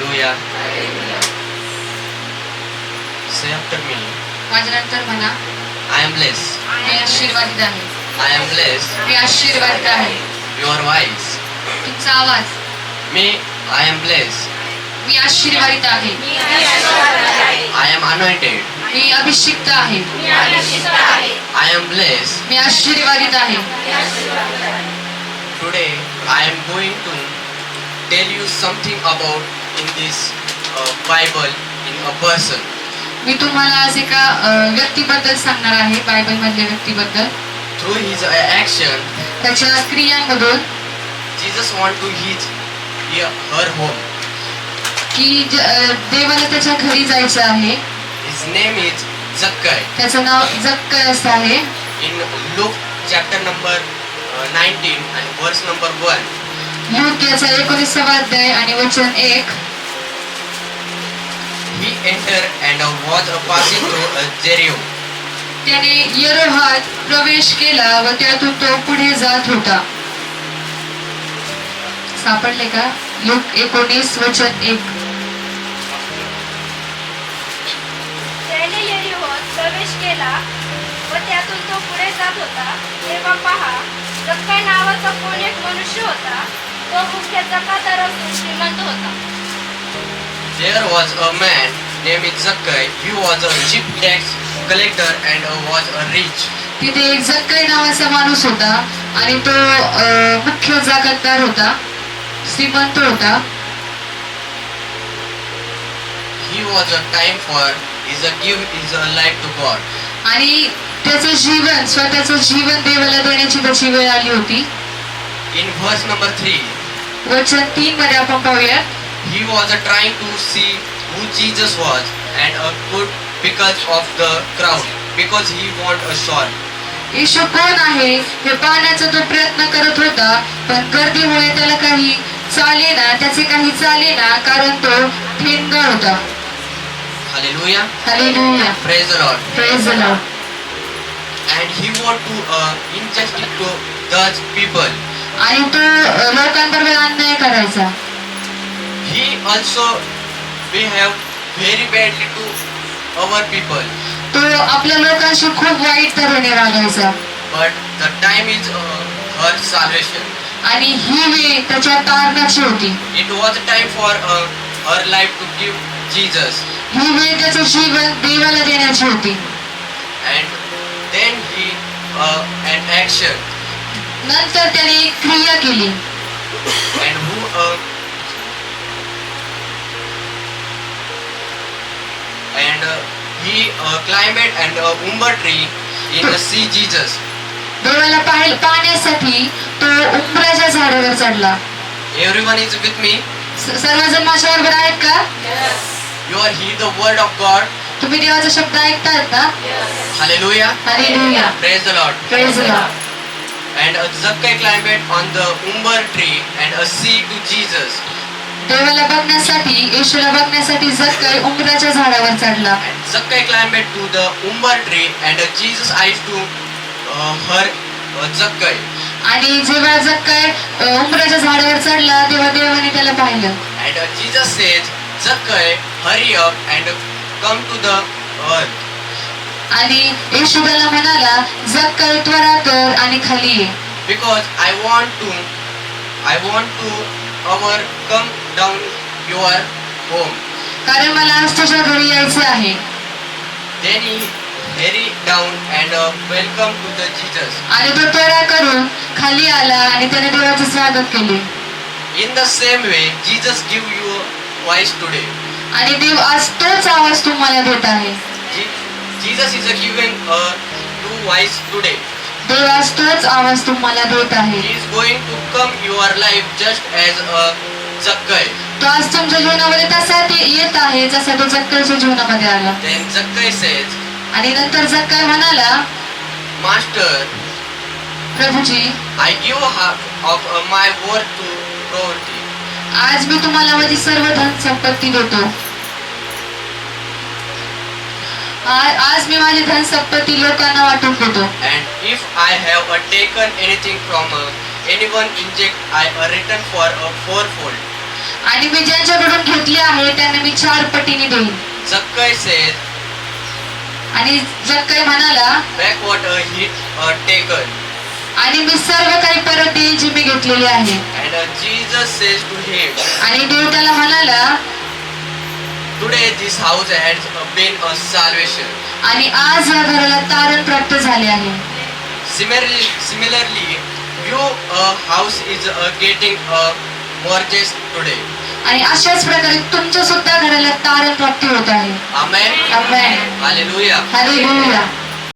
Hallelujah. Say after me. माझ्यानंतर म्हणा, I am blessed. मी आशीर्वादित आहे. I am blessed. मी आशीर्वादित आहे. Your voice. तुमचा आवाज. Me. I am blessed. मी आशीर्वादित आहे. I am anointed. मी अभिषिक्त आहे. I am blessed. मी आशीर्वादित आहे. Today I am going to tell you something about in this Bible in a person. मी तुम्हाला आज एका व्यक्तीबद्दल सांगणार आहे, बायबल मधल्या व्यक्तीबद्दल. Through his action, त्याच्या क्रियांमधून Jesus want to his her home. की देवाला त्याच्या घरी जायचं आहे. His name is Zakkai. त्याचं नाव जक्कय असं आहे. In Luke chapter number 19 and verse number 1. Look याचा 19वा अध्याय आणि वचन 1. He entered and was passing through Jericho. त्याने यरोहात प्रवेश केला व त्यातून तो पुढे जात होता. सापडले का? लूक 19 वचन 1. त्याने यरीहोत प्रवेश केला व त्यातून तो पुढे जात होता. तेव्हा पहा, जक्काय नावाचा कोण एक मनुष्य होता. तो मुख्य जकादार असून श्रीमंत होता. There was a man named Zakkai. He was a chief tax collector and was a rich. तिथे एक जक्कय नावाचा माणूस होता आणि तो मुख्य जागतदार होता, श्रीमंत होता. He was a time for his give his life to God. आणि त्याचं जीवन, स्वतःचं जीवन देवाला देण्याची त्याची वेळ आली होती. In verse number 3, वचन 3 मध्ये आपण पाहूयात. he was trying to see who Jesus was and could because of the crowd because he want a shot. येशू कोण आहे हे पाहण्याचा तो प्रयत्न करत होता, पण गर्दीमुळे त्याला काही चालेना, त्याचे काही चालेना, कारण तो ठेंगा होता. Hallelujah. Hallelujah. Praise the Lord. Praise the Lord. And he want to injustice to judge people. आणि तो लोकांबरोबर अन्याय करायचा. He also behave very badly to our people. तो आपल्या लोकांशी खूप वाईट तऱ्हेने वागायचा. But the time is her salvation. आणि ही वेळ त्याच्या तारणाची होती. It was a time for her life to give Jesus. ही वेळ त्याचं जीवन देवाला देण्याची होती. And then he an action. नंतर त्याने एक क्रिया केली. And who and he climbed and umber tree in the see Jesus. देवाला पाहण्यासाठी तो उंबराच्या झाडावर चढला. Everyone is with me. सर्वजण माझ्याबरोबर आहेत का? You are hear the word of God. तुम्ही देवाचा शब्द ऐकताय ना? Hallelujah. Hallelujah. Praise the Lord. Praise the Lord. And Zakkai climbed on the umber tree and see to Jesus. देवाला बघण्यासाठी, येशूला बघण्यासाठी जक्कय उंबराच्या झाडावर चढला. And Zakkai climbed to the umber tree and Jesus eyes to her Zakkai. आणि जेव्हा जक्कय उंबराच्या झाडावर चढला तेव्हा देवाने त्याला पाहिलं. And Jesus says, Zakkai, hurry up and come to the earth. आणि येशू त्याला म्हणाला, जक्कय त्वरा कर आणि खाली ये. Because I want to come down your home. कारण मला आज तुझ्या घरी यायचं आहे. Then he hurried down and welcome to the Jesus. आणि तो त्वरा करून खाली आला आणि त्याने देवाचे स्वागत केले. In the same way, Jesus give you voice today. आणि देव आज तोच आवाज तुम्हाला देत आहे. Jesus is giving two voice today. देव आज तोच आवाज तुम्हाला देत आहे. He is going to come your life just as a Zakkai. तो आज तुमच्या जीवनामध्ये तसा येत आहे जसा तो जक्कयच्या जीवनामध्ये आला. Then Zakkai says, आणि नंतर जक्कय म्हणाला, Master, Prabhuji, I give half of my worth to poverty. आज मी तुम्हाला माझी सर्व धन संपत्ती देतो. आज मी माझी धन संपत्ती लोकांना वाटून देतो. And if I have taken anything from anyone inject, I return for a fourfold. आणि मी ज्यांच्याकडून घेतले आहे त्यांना मी 4 पटीने देईन. Zakkai said, आणि जक्कई म्हणाला, back what he taken. आणि मी सर्व काही परत देईन जे मी घेतलेले आहे. And Jesus says to him, आणि देव त्याला म्हणाला, today this house has been a salvation. आणि आज या घराला तारण प्राप्त झाले आहे. Similarly, your house is getting a mortgage today. आणि अशाच प्रकारे तुमच्या सुद्धा घराला तारण प्राप्ती होत आहे. Amen. आमेन. Hallelujah. हालेलुया.